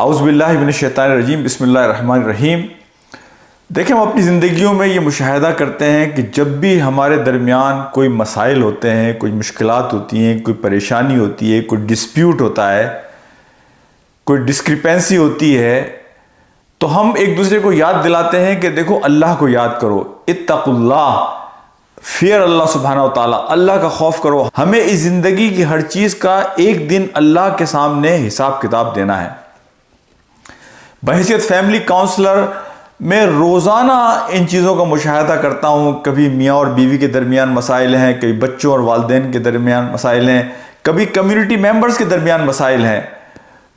اعوذ باللہ من الشیطان الرجیم، بسم اللہ الرحمن الرحیم۔ دیکھیں، ہم اپنی زندگیوں میں یہ مشاہدہ کرتے ہیں کہ جب بھی ہمارے درمیان کوئی مسائل ہوتے ہیں، کوئی مشکلات ہوتی ہیں، کوئی پریشانی ہوتی ہے، کوئی ڈسپیوٹ ہوتا ہے، کوئی ڈسکرپنسی ہوتی ہے، تو ہم ایک دوسرے کو یاد دلاتے ہیں کہ دیکھو اللہ کو یاد کرو، اتقوا اللہ، فیئر اللہ سبحانہ و تعالیٰ، اللہ کا خوف کرو۔ ہمیں اس زندگی کی ہر چیز کا ایک دن اللہ کے سامنے حساب کتاب دینا ہے۔ بحیثیت فیملی کاؤنسلر میں روزانہ ان چیزوں کا مشاہدہ کرتا ہوں۔ کبھی میاں اور بیوی کے درمیان مسائل ہیں، کبھی بچوں اور والدین کے درمیان مسائل ہیں، کبھی کمیونٹی ممبرز کے درمیان مسائل ہیں۔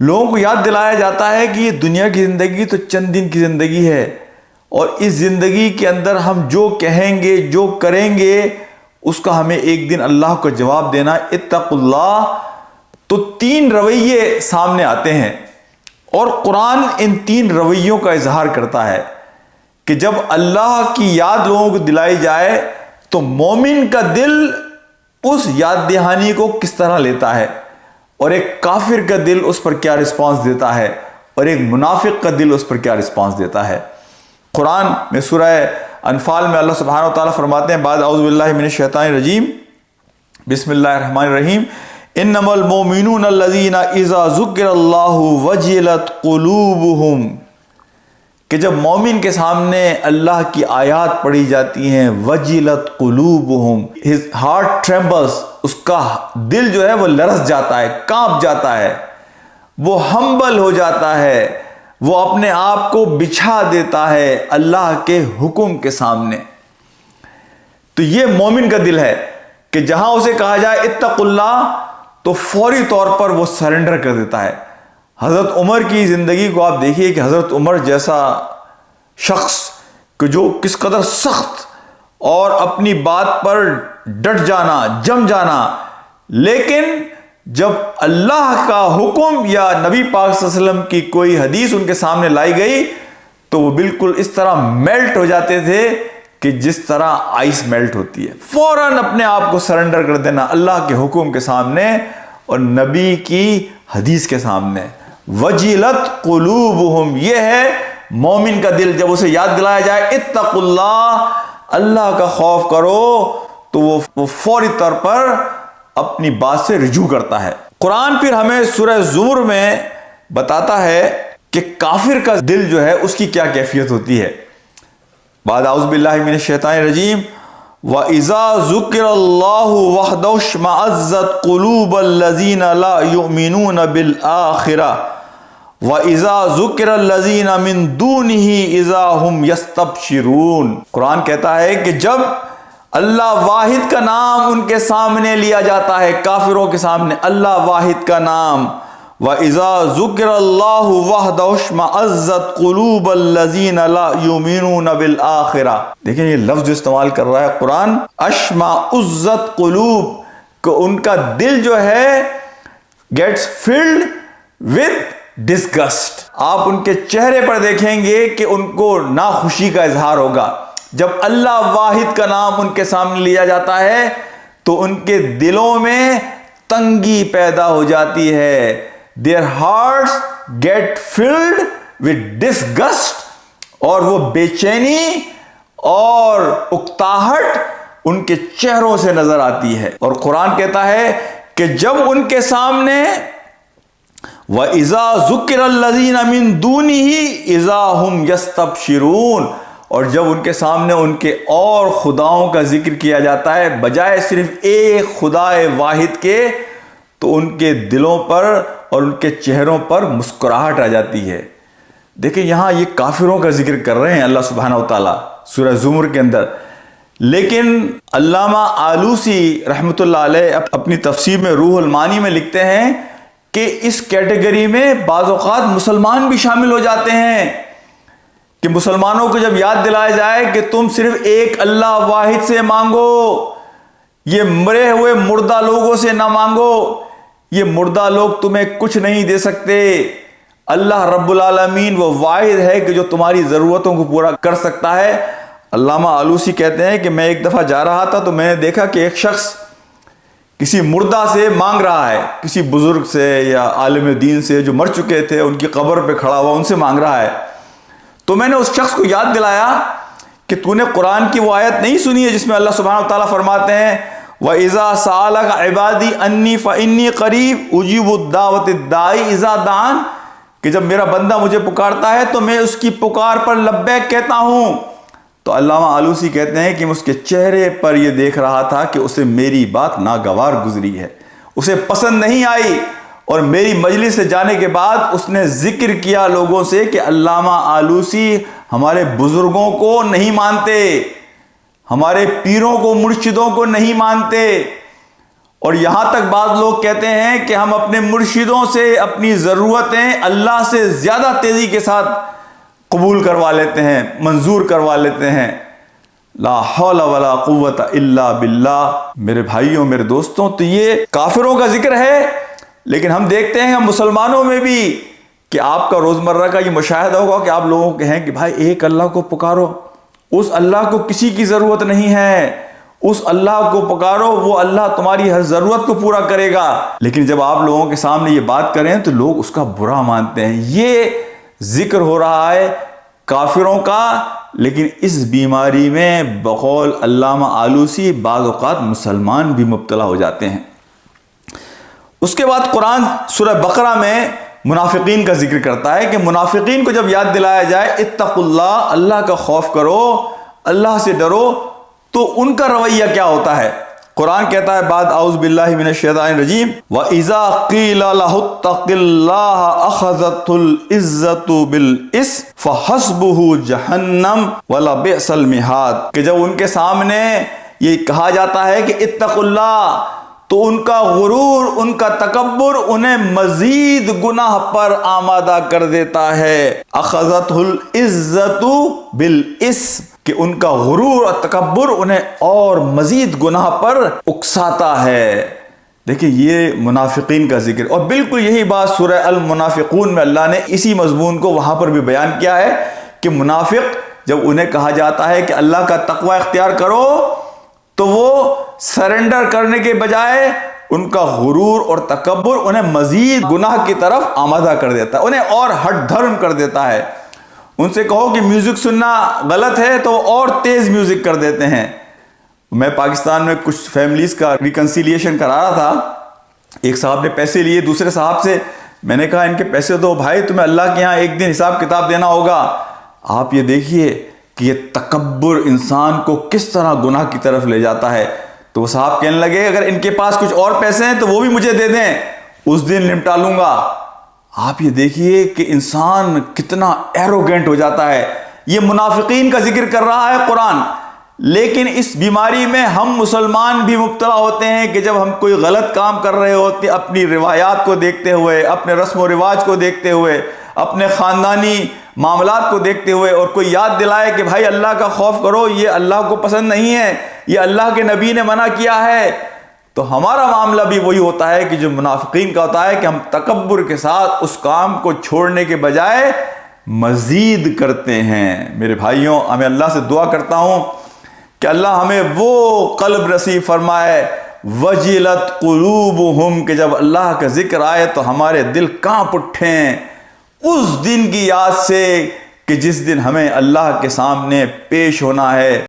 لوگوں کو یاد دلایا جاتا ہے کہ یہ دنیا کی زندگی تو چند دن کی زندگی ہے، اور اس زندگی کے اندر ہم جو کہیں گے، جو کریں گے، اس کا ہمیں ایک دن اللہ کو جواب دینا۔ اتقوا اللہ، تو تین رویے سامنے آتے ہیں، اور قرآن ان تین رویوں کا اظہار کرتا ہے کہ جب اللہ کی یاد لوگوں کو دلائی جائے تو مومن کا دل اس یاد دہانی کو کس طرح لیتا ہے، اور ایک کافر کا دل اس پر کیا رسپانس دیتا ہے، اور ایک منافق کا دل اس پر کیا رسپانس دیتا ہے۔ قرآن میں سورہ انفال میں اللہ سبحانہ و تعالیٰ فرماتے ہیں بعد اعوذ باللہ من الشیطان الرجیم، بسم اللہ الرحمن الرحیم، انما المؤمنون الذین اذا ذکر اللہ وجلت قلوبہم، کہ جب مومن کے سامنے اللہ کی آیات پڑھی جاتی ہیں، وجلت قلوبہم، his heart trembles، اس کا دل جو ہے وہ لرز جاتا ہے، کانپ جاتا ہے، وہ ہمبل ہو جاتا ہے، وہ اپنے آپ کو بچھا دیتا ہے اللہ کے حکم کے سامنے۔ تو یہ مومن کا دل ہے کہ جہاں اسے کہا جائے اتقوا اللہ تو فوری طور پر وہ سرنڈر کر دیتا ہے۔ حضرت عمر کی زندگی کو آپ دیکھیے کہ حضرت عمر جیسا شخص کہ جو کس قدر سخت اور اپنی بات پر ڈٹ جانا، جم جانا، لیکن جب اللہ کا حکم یا نبی پاک صلی اللہ علیہ وسلم کی کوئی حدیث ان کے سامنے لائی گئی تو وہ بالکل اس طرح میلٹ ہو جاتے تھے کہ جس طرح آئس میلٹ ہوتی ہے۔ فوراً اپنے آپ کو سرنڈر کر دینا اللہ کے حکم کے سامنے اور نبی کی حدیث کے سامنے۔ وجلت قلوبہم، یہ ہے مومن کا دل۔ جب اسے یاد دلایا جائے اتقوا اللہ، اللہ کا خوف کرو، تو وہ فوری طور پر اپنی بات سے رجوع کرتا ہے۔ قرآن پھر ہمیں سورہ زمر میں بتاتا ہے کہ کافر کا دل جو ہے اس کی کیا کیفیت ہوتی ہے۔ بعد اعوذ باللہ من الشیطان الرجیم، وَإِذَا ذُكِرَ اللَّهُ وَحْدَهُ اشْمَأَزَّتْ قُلُوبُ الَّذِينَ لَا يُؤْمِنُونَ بِالْآخِرَةِ وَإِذَا ذُكِرَ الَّذِينَ مِن دُونِهِ إِذَا هُمْ يَسْتَبْشِرُونَ۔ قرآن کہتا ہے کہ جب اللہ واحد کا نام ان کے سامنے لیا جاتا ہے، کافروں کے سامنے اللہ واحد کا نام، وَإِذَا ذُكِرَ اللَّهُ وَحْدَهُ اشْمَأَزَّتْ قُلُوبُ الَّذِينَ لَا يُؤْمِنُونَ بِالْآخِرَةِ۔ دیکھیں یہ لفظ جو استعمال کر رہا ہے قرآن، اشمعزت قلوب، کہ ان کا دل جو ہے gets filled with disgust۔ آپ ان کے چہرے پر دیکھیں گے کہ ان کو ناخوشی کا اظہار ہوگا۔ جب اللہ واحد کا نام ان کے سامنے لیا جاتا ہے تو ان کے دلوں میں تنگی پیدا ہو جاتی ہے۔ Their hearts get filled with disgust، اور وہ بے چینی اور اکتاہٹ ان کے چہروں سے نظر آتی ہے۔ اور قرآن کہتا ہے کہ جب ان کے سامنے وَإِذَا ذُكِرَ الَّذِينَ مِن دُونِهِ إِذَا هُمْ يَسْتَبْشِرُونَ، اور جب ان کے سامنے ان کے اور خداؤں کا ذکر کیا جاتا ہے بجائے صرف ایک خدا واحد کے، تو ان کے دلوں پر اور ان کے چہروں پر مسکراہٹ آ جاتی ہے۔ دیکھیں یہاں یہ کافروں کا ذکر کر رہے ہیں اللہ سبحانہ و تعالیٰ سورہ زمر کے اندر، لیکن علامہ آلوسی رحمۃ اللہ علیہ اپنی تفسیر میں روح المعانی میں لکھتے ہیں کہ اس کیٹیگری میں بعض اوقات مسلمان بھی شامل ہو جاتے ہیں، کہ مسلمانوں کو جب یاد دلایا جائے کہ تم صرف ایک اللہ واحد سے مانگو، یہ مرے ہوئے مردہ لوگوں سے نہ مانگو، یہ مردہ لوگ تمہیں کچھ نہیں دے سکتے، اللہ رب العالمین وہ واحد ہے کہ جو تمہاری ضرورتوں کو پورا کر سکتا ہے۔ علامہ آلوسی کہتے ہیں کہ میں ایک دفعہ جا رہا تھا تو میں نے دیکھا کہ ایک شخص کسی مردہ سے مانگ رہا ہے، کسی بزرگ سے یا عالم دین سے جو مر چکے تھے ان کی قبر پہ کھڑا ہوا ان سے مانگ رہا ہے، تو میں نے اس شخص کو یاد دلایا کہ تو نے قرآن کی وہ آیت نہیں سنی ہے جس میں اللہ سبحانہ وتعالیٰ فرماتے ہیں وَإِذَا سَأَلَكَ عِبَادِي أَنِّي فَإِنِّي قَرِيبٌ أُجِيبُ الدَّعْوَةَ الدَّاعِ إِذَا دَعَانِ، کہ جب میرا بندہ مجھے پکارتا ہے تو میں اس کی پکار پر لبیک کہتا ہوں۔ تو علامہ آلوسی کہتے ہیں کہ میں اس کے چہرے پر یہ دیکھ رہا تھا کہ اسے میری بات ناگوار گزری ہے، اسے پسند نہیں آئی، اور میری مجلس سے جانے کے بعد اس نے ذکر کیا لوگوں سے کہ علامہ آلوسی ہمارے بزرگوں کو نہیں مانتے، ہمارے پیروں کو مرشدوں کو نہیں مانتے، اور یہاں تک بعض لوگ کہتے ہیں کہ ہم اپنے مرشدوں سے اپنی ضرورتیں اللہ سے زیادہ تیزی کے ساتھ قبول کروا لیتے ہیں، منظور کروا لیتے ہیں۔ لا حول ولا قوت الا باللہ۔ میرے بھائیوں، میرے دوستوں، تو یہ کافروں کا ذکر ہے، لیکن ہم دیکھتے ہیں ہم مسلمانوں میں بھی کہ آپ کا روزمرہ کا یہ مشاہدہ ہوگا کہ آپ لوگوں کے ہیں کہ بھائی ایک اللہ کو پکارو، اس اللہ کو کسی کی ضرورت نہیں ہے، اس اللہ کو پکارو، وہ اللہ تمہاری ہر ضرورت کو پورا کرے گا۔ لیکن جب آپ لوگوں کے سامنے یہ بات کریں تو لوگ اس کا برا مانتے ہیں۔ یہ ذکر ہو رہا ہے کافروں کا، لیکن اس بیماری میں بقول علامہ آلوسی بعض اوقات مسلمان بھی مبتلا ہو جاتے ہیں۔ اس کے بعد قرآن سورہ بقرہ میں منافقین کا ذکر کرتا ہے کہ منافقین کو جب یاد دلایا جائے اتقوا اللہ، اللہ کا خوف کرو، اللہ سے ڈرو، تو ان کا رویہ کیا ہوتا ہے؟ قرآن کہتا ہے بعد اعوذ باللہ من الشیطان الرجیم وَإِذَا قِيلَ لَهُ اتَّقِ اللَّهَ أَخَذَتْهُ الْعِزَّةُ بِالْإِثْمِ فَحَسْبُهُ جَهَنَّمُ وَلَبِئْسَ الْمِہَادُ، کہ جب ان کے سامنے یہ کہا جاتا ہے کہ اتقوا اللہ، تو ان کا غرور، ان کا تکبر انہیں مزید گناہ پر آمادہ کر دیتا ہے۔ اخذتہ العزت بالاسم، کہ ان کا غرور اور تکبر انہیں اور مزید گناہ پر اکساتا ہے۔ دیکھیں یہ منافقین کا ذکر، اور بالکل یہی بات سورہ المنافقون میں اللہ نے اسی مضمون کو وہاں پر بھی بیان کیا ہے کہ منافق جب انہیں کہا جاتا ہے کہ اللہ کا تقوی اختیار کرو، تو وہ سرنڈر کرنے کے بجائے ان کا غرور اور تکبر انہیں مزید گناہ کی طرف آمادہ کر دیتا ہے، انہیں اور ہٹ دھرم کر دیتا ہے۔ ان سے کہو کہ میوزک سننا غلط ہے تو وہ اور تیز میوزک کر دیتے ہیں۔ میں پاکستان میں کچھ فیملیز کا ریکنسیلیشن کرا رہا تھا، ایک صاحب نے پیسے لیے دوسرے صاحب سے، میں نے کہا ان کے پیسے دو بھائی، تمہیں اللہ کے یہاں ایک دن حساب کتاب دینا ہوگا۔ آپ یہ دیکھیے کہ یہ تکبر انسان کو کس طرح گناہ کی طرف لے جاتا ہے۔ تو وہ صاحب کہنے لگے اگر ان کے پاس کچھ اور پیسے ہیں تو وہ بھی مجھے دے دیں، اس دن نمٹا لوں گا۔ آپ یہ دیکھیے کہ انسان کتنا ایروگینٹ ہو جاتا ہے۔ یہ منافقین کا ذکر کر رہا ہے قرآن، لیکن اس بیماری میں ہم مسلمان بھی مبتلا ہوتے ہیں کہ جب ہم کوئی غلط کام کر رہے ہوتے ہیں، اپنی روایات کو دیکھتے ہوئے، اپنے رسم و رواج کو دیکھتے ہوئے، اپنے خاندانی معاملات کو دیکھتے ہوئے، اور کوئی یاد دلائے کہ بھائی اللہ کا خوف کرو، یہ اللہ کو پسند نہیں ہے، یہ اللہ کے نبی نے منع کیا ہے، تو ہمارا معاملہ بھی وہی ہوتا ہے کہ جو منافقین کا ہوتا ہے کہ ہم تکبر کے ساتھ اس کام کو چھوڑنے کے بجائے مزید کرتے ہیں۔ میرے بھائیوں، ہمیں اللہ سے دعا کرتا ہوں کہ اللہ ہمیں وہ قلب نصیب فرمائے وجلت قلوبہم، کہ جب اللہ کا ذکر آئے تو ہمارے دل کانپ اٹھیں اس دن کی یاد سے کہ جس دن ہمیں اللہ کے سامنے پیش ہونا ہے۔